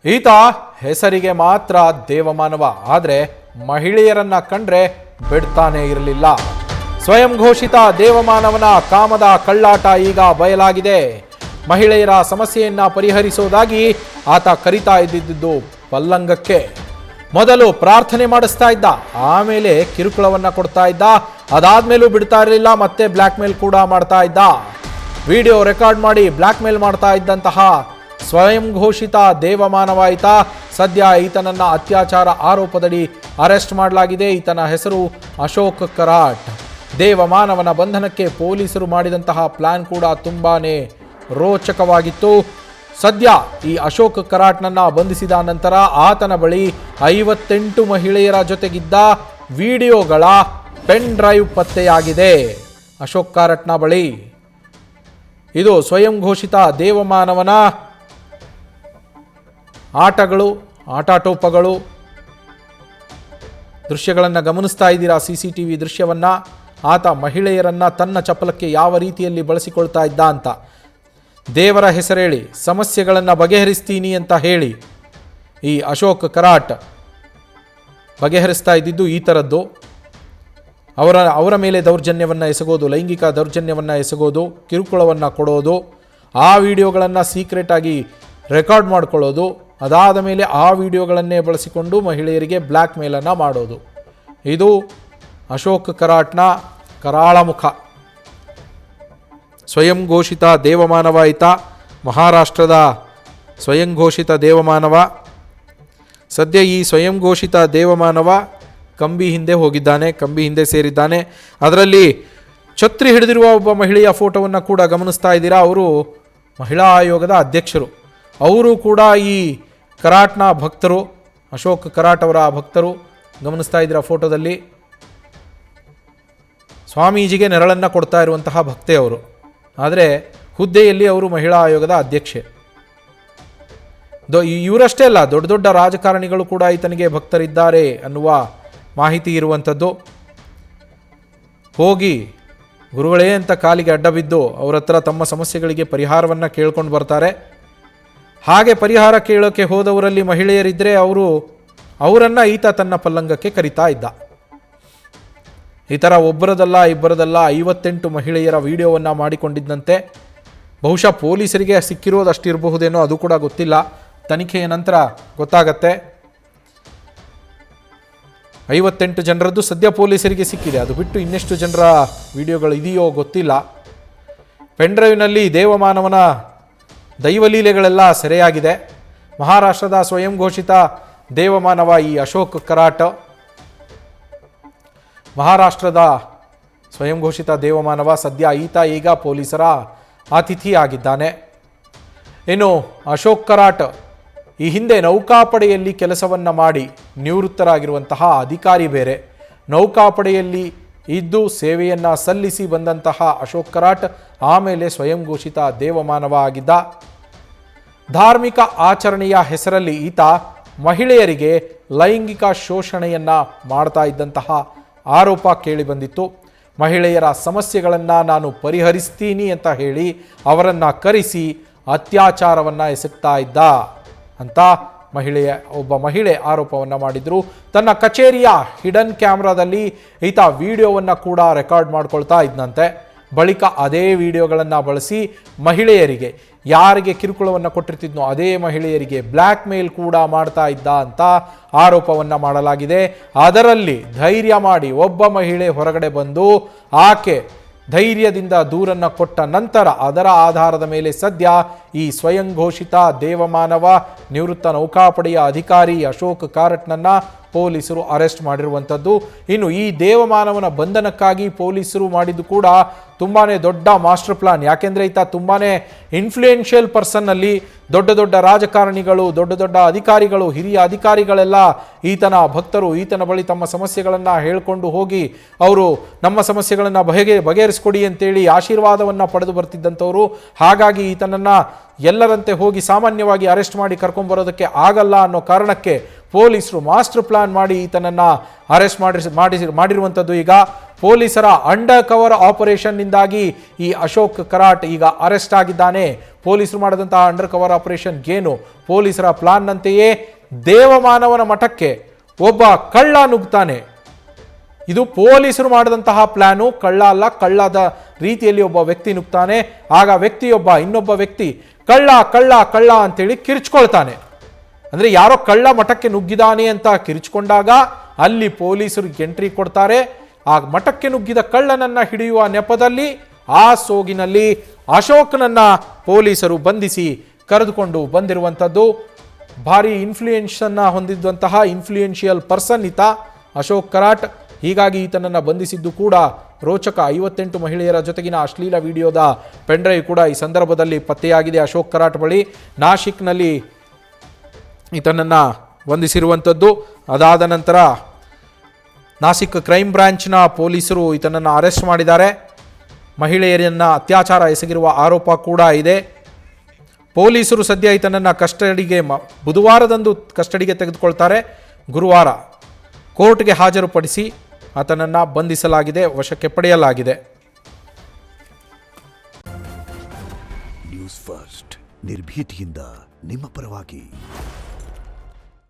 ಈತ ಹೆಸರಿಗೆ ಮಾತ್ರ ದೇವಮಾನವ, ಆದರೆ ಮಹಿಳೆಯರನ್ನ ಕಂಡ್ರೆ ಬಿಡ್ತಾನೆ ಇರಲಿಲ್ಲ. ಸ್ವಯಂ ಘೋಷಿತ ದೇವಮಾನವನ ಕಾಮದ ಕಳ್ಳಾಟ ಈಗ ಬಯಲಾಗಿದೆ. ಮಹಿಳೆಯರ ಸಮಸ್ಯೆಯನ್ನ ಪರಿಹರಿಸೋದಾಗಿ ಆತ ಕರಿತಾ ಇದ್ದಿದ್ದು ಪಲ್ಲಂಗಕ್ಕೆ. ಮೊದಲು ಪ್ರಾರ್ಥನೆ ಮಾಡಿಸ್ತಾ ಇದ್ದ, ಆಮೇಲೆ ಕಿರುಕುಳವನ್ನ ಕೊಡ್ತಾ ಇದ್ದ, ಅದಾದ್ಮೇಲೂ ಬಿಡ್ತಾ ಇರಲಿಲ್ಲ, ಮತ್ತೆ ಬ್ಲ್ಯಾಕ್ ಮೇಲ್ ಕೂಡ ಮಾಡ್ತಾ ಇದ್ದ. ವಿಡಿಯೋ ರೆಕಾರ್ಡ್ ಮಾಡಿ ಬ್ಲ್ಯಾಕ್ ಮೇಲ್ ಮಾಡ್ತಾ ಇದ್ದಂತಹ ಸ್ವಯಂ ಘೋಷಿತ ದೇವಮಾನವ ಈತ. ಸದ್ಯ ಈತನನ್ನ ಅತ್ಯಾಚಾರ ಆರೋಪದಡಿ ಅರೆಸ್ಟ್ ಮಾಡಲಾಗಿದೆ. ಈತನ ಹೆಸರು ಅಶೋಕ್ ಕರಾಟ್. ದೇವಮಾನವನ ಬಂಧನಕ್ಕೆ ಪೊಲೀಸರು ಮಾಡಿದಂತಹ ಪ್ಲಾನ್ ಕೂಡ ತುಂಬಾನೇ ರೋಚಕವಾಗಿತ್ತು. ಸದ್ಯ ಈ ಅಶೋಕ್ ಕರಾಟ್ನನ್ನ ಬಂಧಿಸಿದ ನಂತರ ಆತನ ಬಳಿ 58 ಮಹಿಳೆಯರ ಜೊತೆಗಿದ್ದ ವಿಡಿಯೋಗಳ ಪೆನ್ ಡ್ರೈವ್ ಪತ್ತೆಯಾಗಿದೆ. ಅಶೋಕ್ ಕರಾಟ್ನ ಬಳಿ ಇದು ಸ್ವಯಂ ಘೋಷಿತ ದೇವಮಾನವನ ಆಟಗಳು, ಆಟಾಟೋಪಗಳು ದೃಶ್ಯಗಳನ್ನು ಗಮನಿಸ್ತಾ ಇದ್ದೀರಾ. CCTV ದೃಶ್ಯವನ್ನು. ಆತ ಮಹಿಳೆಯರನ್ನ ತನ್ನ ಚಪಲಕ್ಕೆ ಯಾವ ರೀತಿಯಲ್ಲಿ ಬಳಸಿಕೊಳ್ತಾ ಇದ್ದ ಅಂತ. ದೇವರ ಹೆಸರೇಳಿ ಸಮಸ್ಯೆಗಳನ್ನು ಬಗೆಹರಿಸ್ತೀನಿ ಅಂತ ಹೇಳಿ ಈ ಅಶೋಕ್ ಕರಾಟ್ ಬಗೆಹರಿಸ್ತಾ ಇದ್ದಿದ್ದು ಈ ಥರದ್ದು. ಅವರ ಮೇಲೆ ದೌರ್ಜನ್ಯವನ್ನು ಎಸಗೋದು, ಲೈಂಗಿಕ ದೌರ್ಜನ್ಯವನ್ನು ಎಸಗೋದು, ಕಿರುಕುಳವನ್ನು ಕೊಡೋದು, ಆ ವಿಡಿಯೋಗಳನ್ನು ಸೀಕ್ರೆಟಾಗಿ ರೆಕಾರ್ಡ್ ಮಾಡ್ಕೊಳ್ಳೋದು, ಅದಾದ ಮೇಲೆ ಆ ವಿಡಿಯೋಗಳನ್ನೇ ಬಳಸಿಕೊಂಡು ಮಹಿಳೆಯರಿಗೆ ಬ್ಲ್ಯಾಕ್ ಮೇಲನ್ನು ಮಾಡೋದು. ಇದು ಅಶೋಕ್ ಕರಾಟ್ನ ಕರಾಳ ಮುಖ. ಸ್ವಯಂ ಘೋಷಿತ ದೇವಮಾನವ ಈತ, ಮಹಾರಾಷ್ಟ್ರದ ಸ್ವಯಂ ಘೋಷಿತ ದೇವಮಾನವ. ಸದ್ಯ ಈ ಸ್ವಯಂ ಘೋಷಿತ ದೇವಮಾನವ ಕಂಬಿ ಹಿಂದೆ ಹೋಗಿದ್ದಾನೆ, ಕಂಬಿ ಹಿಂದೆ ಸೇರಿದ್ದಾನೆ. ಅದರಲ್ಲಿ ಛತ್ರಿ ಹಿಡಿದಿರುವ ಒಬ್ಬ ಮಹಿಳೆಯ ಫೋಟೋವನ್ನು ಕೂಡ ಗಮನಿಸ್ತಾ ಇದ್ದೀರಾ. ಅವರು ಮಹಿಳಾ ಆಯೋಗದ ಅಧ್ಯಕ್ಷರು. ಅವರು ಕೂಡ ಈ ಕರಾಟ್ನ ಭಕ್ತರು, ಅಶೋಕ್ ಕರಾಟ್ ಅವರ ಭಕ್ತರು. ಗಮನಿಸ್ತಾ ಇದ್ದೀರಾ ಫೋಟೋದಲ್ಲಿ. ಸ್ವಾಮೀಜಿಗೆ ನೆರಳನ್ನು ಕೊಡ್ತಾ ಇರುವಂತಹ ಭಕ್ತೆ ಅವರು, ಆದರೆ ಹುದ್ದೆಯಲ್ಲಿ ಅವರು ಮಹಿಳಾ ಆಯೋಗದ ಅಧ್ಯಕ್ಷೆ. ಇವರಷ್ಟೇ ಅಲ್ಲ, ದೊಡ್ಡ ದೊಡ್ಡ ರಾಜಕಾರಣಿಗಳು ಕೂಡ ಈತನಿಗೆ ಭಕ್ತರಿದ್ದಾರೆ ಅನ್ನುವ ಮಾಹಿತಿ ಇರುವಂಥದ್ದು. ಹೋಗಿ ಗುರುಗಳೇ ಅಂತ ಕಾಲಿಗೆ ಅಡ್ಡ ಬಿದ್ದು ಅವರ ಹತ್ರ ತಮ್ಮ ಸಮಸ್ಯೆಗಳಿಗೆ ಪರಿಹಾರವನ್ನು ಕೇಳ್ಕೊಂಡು ಬರ್ತಾರೆ. ಹಾಗೆ ಪರಿಹಾರ ಕೇಳೋಕ್ಕೆ ಹೋದವರಲ್ಲಿ ಮಹಿಳೆಯರಿದ್ದರೆ ಅವರನ್ನು ಈತ ತನ್ನ ಪಲ್ಲಂಗಕ್ಕೆ ಕರಿತಾ ಇದ್ದ. ಈ ಥರ ಒಬ್ಬರದಲ್ಲ ಇಬ್ಬರದಲ್ಲ 58 ಮಹಿಳೆಯರ ವಿಡಿಯೋವನ್ನು ಮಾಡಿಕೊಂಡಿದ್ದಂತೆ. ಬಹುಶಃ ಪೊಲೀಸರಿಗೆ ಸಿಕ್ಕಿರೋದು ಅಷ್ಟಿರಬಹುದೇನೋ, ಅದು ಕೂಡ ಗೊತ್ತಿಲ್ಲ. ತನಿಖೆಯ ನಂತರ ಗೊತ್ತಾಗತ್ತೆ. 58 ಜನರದ್ದು ಸದ್ಯ ಪೊಲೀಸರಿಗೆ ಸಿಕ್ಕಿದೆ. ಅದು ಬಿಟ್ಟು ಇನ್ನೆಷ್ಟು ಜನರ ವಿಡಿಯೋಗಳು ಇದೆಯೋ ಗೊತ್ತಿಲ್ಲ. ಪೆನ್ ಡ್ರೈವ್ನಲ್ಲಿ ದೇವಮಾನವನ ದೈವಲೀಲೆಗಳೆಲ್ಲ ಸೆರೆಯಾಗಿದೆ. ಮಹಾರಾಷ್ಟ್ರದ ಸ್ವಯಂ ಘೋಷಿತ ದೇವಮಾನವ ಈ ಅಶೋಕ್ ಕರಾಟ್, ಮಹಾರಾಷ್ಟ್ರದ ಸ್ವಯಂ ಘೋಷಿತ ದೇವಮಾನವ. ಸದ್ಯ ಈಗ ಪೊಲೀಸರ ಅತಿಥಿ ಆಗಿದ್ದಾನೆ. ಇನ್ನು ಅಶೋಕ್ ಕರಾಟ್ ಈ ಹಿಂದೆ ನೌಕಾಪಡೆಯಲ್ಲಿ ಕೆಲಸವನ್ನು ಮಾಡಿ ನಿವೃತ್ತರಾಗಿರುವಂತಹ ಅಧಿಕಾರಿ ಬೇರೆ. ನೌಕಾಪಡೆಯಲ್ಲಿ ಇದ್ದು ಸೇವೆಯನ್ನು ಸಲ್ಲಿಸಿ ಬಂದಂತಹ ಅಶೋಕ್ ಕರಾಟ್ ಆಮೇಲೆ ಸ್ವಯಂ ಘೋಷಿತ ದೇವಮಾನವ ಆಗಿದ್ದ. ಧಾರ್ಮಿಕ ಆಚರಣೆಯ ಹೆಸರಲ್ಲಿ ಈತ ಮಹಿಳೆಯರಿಗೆ ಲೈಂಗಿಕ ಶೋಷಣೆಯನ್ನು ಮಾಡ್ತಾ ಇದ್ದಂತಹ ಆರೋಪ ಕೇಳಿಬಂದಿತ್ತು. ಮಹಿಳೆಯರ ಸಮಸ್ಯೆಗಳನ್ನು ನಾನು ಪರಿಹರಿಸ್ತೀನಿ ಅಂತ ಹೇಳಿ ಅವರನ್ನು ಕರೆಸಿ ಅತ್ಯಾಚಾರವನ್ನು ಎಸಗ್ತಾ ಇದ್ದ ಅಂತ ಒಬ್ಬ ಮಹಿಳೆ ಆರೋಪವನ್ನು ಮಾಡಿದ್ರು. ತನ್ನ ಕಚೇರಿಯ ಹಿಡನ್ ಕ್ಯಾಮ್ರಾದಲ್ಲಿ ಈತ ವಿಡಿಯೋವನ್ನು ಕೂಡ ರೆಕಾರ್ಡ್ ಮಾಡ್ಕೊಳ್ತಾ ಇದ್ದಂತೆ. ಬಳಿಕ ಅದೇ ವಿಡಿಯೋಗಳನ್ನು ಬಳಸಿ ಮಹಿಳೆಯರಿಗೆ, ಯಾರಿಗೆ ಕಿರುಕುಳವನ್ನು ಕೊಟ್ಟಿರ್ತಿದ್ನೋ ಅದೇ ಮಹಿಳೆಯರಿಗೆ ಬ್ಲ್ಯಾಕ್ ಮೇಲ್ ಕೂಡ ಮಾಡ್ತಾ ಇದ್ದ ಅಂತ ಆರೋಪವನ್ನು ಮಾಡಲಾಗಿದೆ. ಅದರಲ್ಲಿ ಧೈರ್ಯ ಮಾಡಿ ಒಬ್ಬ ಮಹಿಳೆ ಹೊರಗಡೆ ಬಂದು ಆಕೆ ಧೈರ್ಯದಿಂದ ದೂರನ್ನು ಕೊಟ್ಟ ನಂತರ ಅದರ ಆಧಾರದ ಮೇಲೆ ಸದ್ಯ ಈ ಸ್ವಯಂ ಘೋಷಿತ ದೇವಮಾನವ ನಿವೃತ್ತ ನೌಕಾಪಡೆಯ ಅಧಿಕಾರಿ ಅಶೋಕ್ ಕರಾಟ್ನನ್ನು ಪೊಲೀಸರು ಅರೆಸ್ಟ್ ಮಾಡಿರುವಂಥದ್ದು. ಇನ್ನು ಈ ದೇವಮಾನವನ ಬಂಧನಕ್ಕಾಗಿ ಪೊಲೀಸರು ಮಾಡಿದ್ದು ಕೂಡ ತುಂಬಾ ದೊಡ್ಡ ಮಾಸ್ಟರ್ ಪ್ಲಾನ್. ಯಾಕೆಂದರೆ ಈತ ತುಂಬಾ ಇನ್ಫ್ಲೂಯೆನ್ಷಿಯಲ್ ಪರ್ಸನ್ನಲ್ಲಿ ದೊಡ್ಡ ದೊಡ್ಡ ರಾಜಕಾರಣಿಗಳು, ದೊಡ್ಡ ದೊಡ್ಡ ಅಧಿಕಾರಿಗಳು, ಹಿರಿಯ ಅಧಿಕಾರಿಗಳೆಲ್ಲ ಈತನ ಭಕ್ತರು. ಈತನ ಬಳಿ ತಮ್ಮ ಸಮಸ್ಯೆಗಳನ್ನು ಹೇಳಿಕೊಂಡು ಹೋಗಿ ಅವರು ನಮ್ಮ ಸಮಸ್ಯೆಗಳನ್ನು ಬಗೆಹರಿಸ್ಕೊಡಿ ಅಂತೇಳಿ ಆಶೀರ್ವಾದವನ್ನು ಪಡೆದು ಬರ್ತಿದ್ದಂಥವರು. ಹಾಗಾಗಿ ಈತನನ್ನು ಎಲ್ಲರಂತೆ ಹೋಗಿ ಸಾಮಾನ್ಯವಾಗಿ ಅರೆಸ್ಟ್ ಮಾಡಿ ಕರ್ಕೊಂಡ್ಬರೋದಕ್ಕೆ ಆಗಲ್ಲ ಅನ್ನೋ ಕಾರಣಕ್ಕೆ ಪೊಲೀಸರು ಮಾಸ್ಟರ್ ಪ್ಲಾನ್ ಮಾಡಿ ಈತನನ್ನು ಅರೆಸ್ಟ್ ಮಾಡಿರುವಂಥದ್ದು. ಈಗ ಪೊಲೀಸರ ಅಂಡರ್ ಕವರ್ ಆಪರೇಷನ್ನಿಂದಾಗಿ ಈ ಅಶೋಕ್ ಕರಾಟ್ ಈಗ ಅರೆಸ್ಟ್ ಆಗಿದ್ದಾನೆ. ಪೊಲೀಸರು ಮಾಡಿದಂತಹ ಅಂಡರ್ ಕವರ್ ಆಪರೇಷನ್ ಏನು? ಪೊಲೀಸರ ಪ್ಲಾನ್ನಂತೆಯೇ ದೇವಮಾನವನ ಮಠಕ್ಕೆ ಒಬ್ಬ ಕಳ್ಳ ನುಗ್ತಾನೆ. ಇದು ಪೊಲೀಸರು ಮಾಡಿದಂತಹ ಪ್ಲಾನು, ಕಳ್ಳ ಅಲ್ಲ. ಕಳ್ಳದ ರೀತಿಯಲ್ಲಿ ಒಬ್ಬ ವ್ಯಕ್ತಿ ನುಗ್ತಾನೆ. ಆಗ ಇನ್ನೊಬ್ಬ ವ್ಯಕ್ತಿ ಕಳ್ಳ ಕಳ್ಳ ಕಳ್ಳ ಅಂತೇಳಿ ಕಿರ್ಚ್ಕೊಳ್ತಾನೆ. ಅಂದರೆ ಯಾರೋ ಕಳ್ಳ ಮಠಕ್ಕೆ ನುಗ್ಗಿದಾನೆ ಅಂತ ಕಿರ್ಚ್ಕೊಂಡಾಗ ಅಲ್ಲಿ ಪೊಲೀಸರು ಎಂಟ್ರಿ ಕೊಡ್ತಾರೆ. ಆ ಮಠಕ್ಕೆ ನುಗ್ಗಿದ ಕಳ್ಳನನ್ನ ಹಿಡಿಯುವ ನೆಪದಲ್ಲಿ ಆ ಸೋಗಿನಲ್ಲಿ ಅಶೋಕ್ನನ್ನ ಪೊಲೀಸರು ಬಂಧಿಸಿ ಕರೆದುಕೊಂಡು ಬಂದಿರುವಂಥದ್ದು. ಭಾರಿ ಇನ್ಫ್ಲೂಯೆನ್ಸನ್ನು ಹೊಂದಿದ್ದಂತಹ ಇನ್ಫ್ಲೂಯೆನ್ಷಿಯಲ್ ಪರ್ಸನ್ ಈತ ಅಶೋಕ್ ಕರಾಟ್. ಹೀಗಾಗಿ ಈತನನ್ನು ಬಂಧಿಸಿದ್ದು ಕೂಡ ರೋಚಕ. 58 ಮಹಿಳೆಯರ ಜೊತೆಗಿನ ಅಶ್ಲೀಲ ವಿಡಿಯೋದ ಪೆನ್ಡ್ರೈವ್ ಕೂಡ ಈ ಸಂದರ್ಭದಲ್ಲಿ ಪತ್ತೆಯಾಗಿದೆ ಅಶೋಕ್ ಕರಾಟ್ ಬಳಿ. ನಾಶಿಕ್ನಲ್ಲಿ ಈತನನ್ನು ಬಂಧಿಸಿರುವಂಥದ್ದು. ಅದಾದ ನಂತರ ನಾಸಿಕ್ ಕ್ರೈಮ್ ಬ್ರಾಂಚ್ನ ಪೊಲೀಸರು ಈತನನ್ನು ಅರೆಸ್ಟ್ ಮಾಡಿದ್ದಾರೆ. ಮಹಿಳೆಯರನ್ನು ಅತ್ಯಾಚಾರ ಎಸಗಿರುವ ಆರೋಪ ಕೂಡ ಇದೆ. ಪೊಲೀಸರು ಸದ್ಯ ಈತನನ್ನು ಬುಧವಾರದಂದು ಕಸ್ಟಡಿಗೆ ತೆಗೆದುಕೊಳ್ತಾರೆ. ಗುರುವಾರ ಕೋರ್ಟ್ಗೆ ಹಾಜರುಪಡಿಸಿ ಆತನನ್ನು ಬಂಧಿಸಲಾಗಿದೆ, ವಶಕ್ಕೆ ಪಡೆಯಲಾಗಿದೆ. ನ್ಯೂಸ್ ಫಸ್ಟ್ ನಿರ್ಭೀತಿಯಿಂದ ನಿಮ್ಮ ಪರವಾಗಿ.